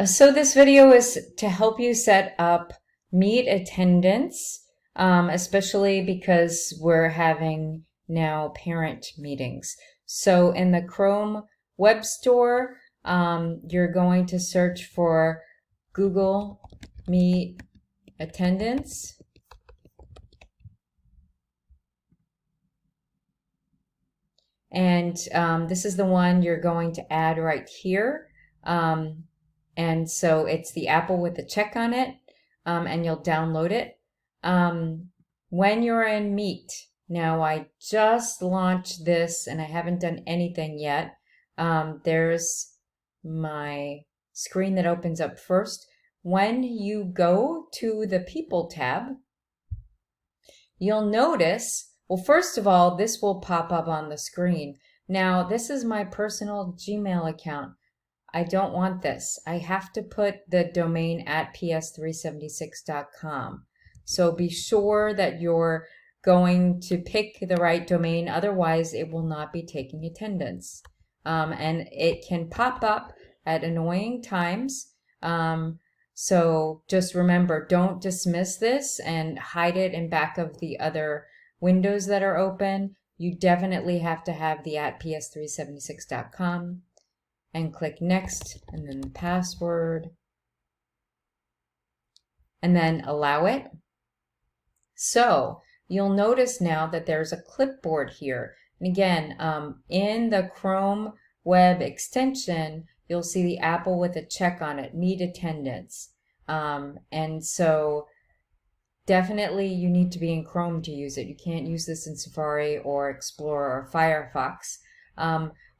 So this video is to help you set up Meet attendance, especially because we're having now parent meetings. So in the Chrome Web Store, you're going to search for Google Meet attendance. And this is the one you're going to add right here. And so it's the apple with the check on it, and you'll download it. When you're in Meet, now I just launched this and I haven't done anything yet. There's my screen that opens up first. When you go to the People tab, you'll notice, well, first of all, this will pop up on the screen. Now, this is my personal Gmail account. I don't want this. I have to put the domain at ps376.com. So be sure that you're going to pick the right domain. Otherwise, it will not be taking attendance. And it can pop up at annoying times. So just remember, don't dismiss this and hide it in back of the other windows that are open. You definitely have to have the at ps376.com. And click next, and then the password, and then allow it. So you'll notice now that there's a clipboard here. And again, in the Chrome web extension, you'll see the apple with a check on it, Meet attendance. And so definitely you need to be in Chrome to use it. You can't use this in Safari or Explorer or Firefox.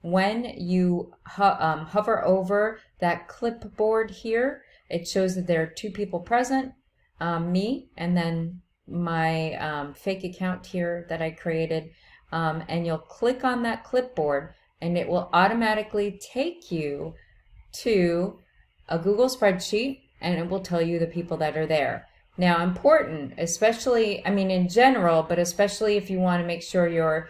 When you hover over that clipboard here, it shows that there are two people present, me and then my fake account here that I created, and you'll click on that clipboard and it will automatically take you to a Google spreadsheet and it will tell you the people that are there. Now, important, especially, I mean, in general, but especially if you want to make sure you're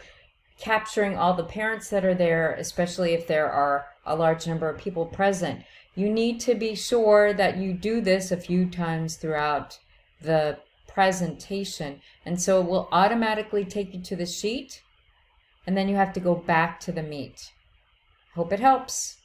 capturing all the parents that are there, especially if there are a large number of people present. You need to be sure that you do this a few times throughout the presentation. And so it will automatically take you to the sheet, and then you have to go back to the Meet. Hope it helps.